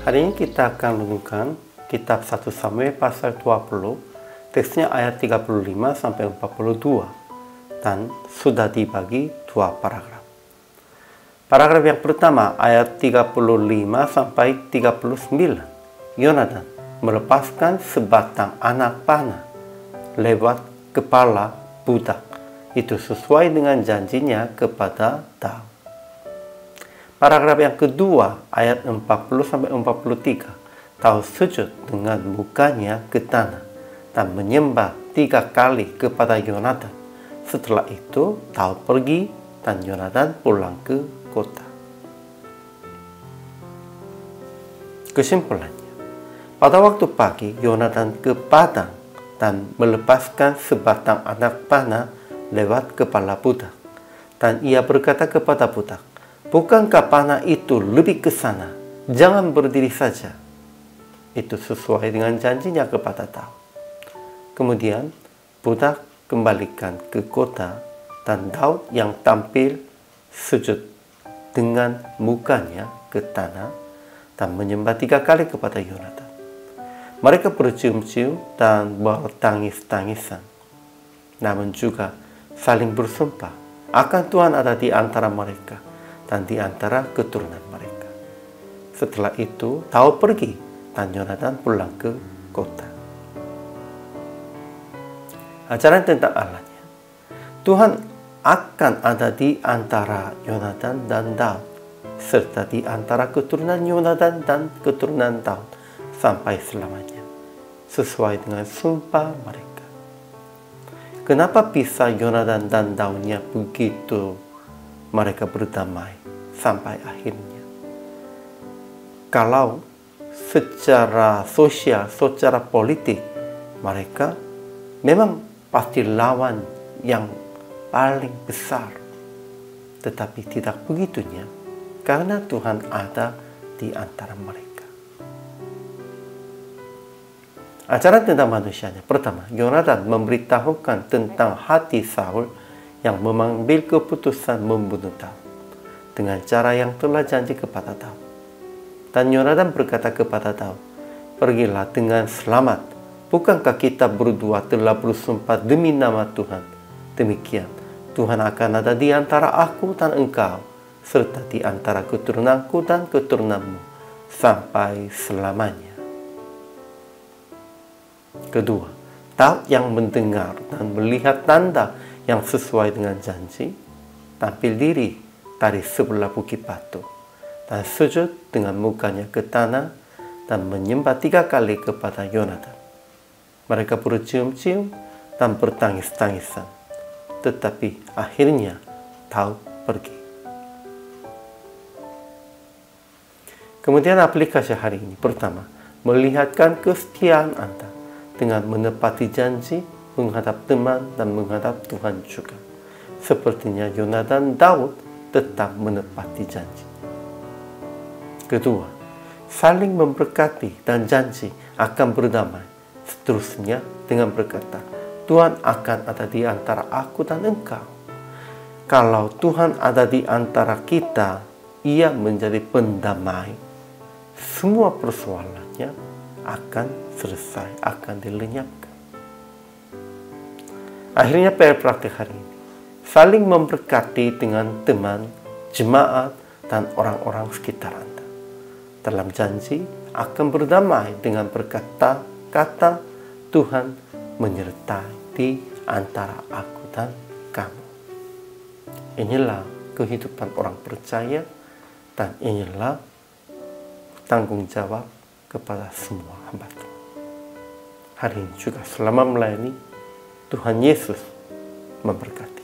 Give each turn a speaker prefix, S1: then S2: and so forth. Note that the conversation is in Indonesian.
S1: Hari ini kita akan renungkan kitab 1 Samuel pasal 20, teksnya ayat 35 sampai 42 dan sudah dibagi dua paragraf. Paragraf yang pertama ayat 35 sampai 39. Yonatan melepaskan sebatang anak panah lewat kepala budak. Itu sesuai dengan janjinya kepada Daud. Paragraf yang kedua, ayat 40-43. Daud sujud dengan mukanya ke tanah dan menyembah 3 kali kepada Yonatan. Setelah itu, Daud pergi dan Yonatan pulang ke kota. Kesimpulannya, pada waktu pagi, Yonatan ke padang dan melepaskan sebatang anak panah lewat kepala budak. Dan ia berkata kepada budak, "Bukankah panah itu lebih ke sana? Jangan berdiri saja." Itu sesuai dengan janjinya kepada Daud. Kemudian budak kembalikan ke kota dan Daud yang tampil sujud dengan mukanya ke tanah dan menyembah 3 kali kepada Yonatan. Mereka bercium-cium dan bertangis-tangisan, namun juga saling bersumpah akan Tuhan ada di antara mereka dan di antara keturunan mereka. Setelah itu, Daud pergi dan Yonatan pulang ke kota. Ajaran tentang Allahnya. Tuhan akan ada di antara Yonatan dan Daud, serta di antara keturunan Yonatan dan keturunan Daud sampai selamanya, sesuai dengan sumpah mereka. Kenapa bisa Yonatan dan Daudnya begitu mereka berdamai sampai akhirnya? Kalau secara sosial, secara politik, mereka memang pasti lawan yang paling besar. Tetapi tidak begitunya, karena Tuhan ada di antara mereka. Ajaran tentang manusianya. Pertama, Yonatan memberitahukan tentang hati Saul yang mengambil keputusan membunuh Daud dengan cara yang telah janji kepada Daud. Dan Yonatan berkata kepada Daud, "Pergilah dengan selamat. Bukankah kita berdua telah bersumpah demi nama Tuhan? Demikian, Tuhan akan ada di antara aku dan engkau, serta di antara keturunanku dan keturunanmu, sampai selamanya." Kedua, Daud yang mendengar dan melihat tanda yang sesuai dengan janji, tampil diri dari sebelah bukit batu dan sujud dengan mukanya ke tanah dan menyembah 3 kali kepada Yonatan. Mereka bercium-cium dan bertangis-tangisan, tetapi akhirnya Daud pergi. Kemudian aplikasi hari ini. Pertama, melihatkan kesetiaan Anda dengan menepati janji menghadap teman dan menghadap Tuhan juga. Sepertinya Yonatan Daud tetap menepati janji. Kedua, saling memberkati dan janji akan berdamai. Seterusnya dengan berkata, "Tuhan akan ada di antara aku dan engkau." Kalau Tuhan ada di antara kita, Ia menjadi pendamai. Semua persoalannya akan selesai, akan dilenyapkan. Akhirnya PR praktik hari ini. Saling memberkati dengan teman, jemaat, dan orang-orang sekitar Anda. Dalam janji akan berdamai dengan berkata-kata Tuhan menyertai di antara aku dan kamu. Inilah kehidupan orang percaya dan inilah tanggung jawab kepada semua hamba Tuhan. Hari ini juga selama melayani, Tuhan Yesus memberkati.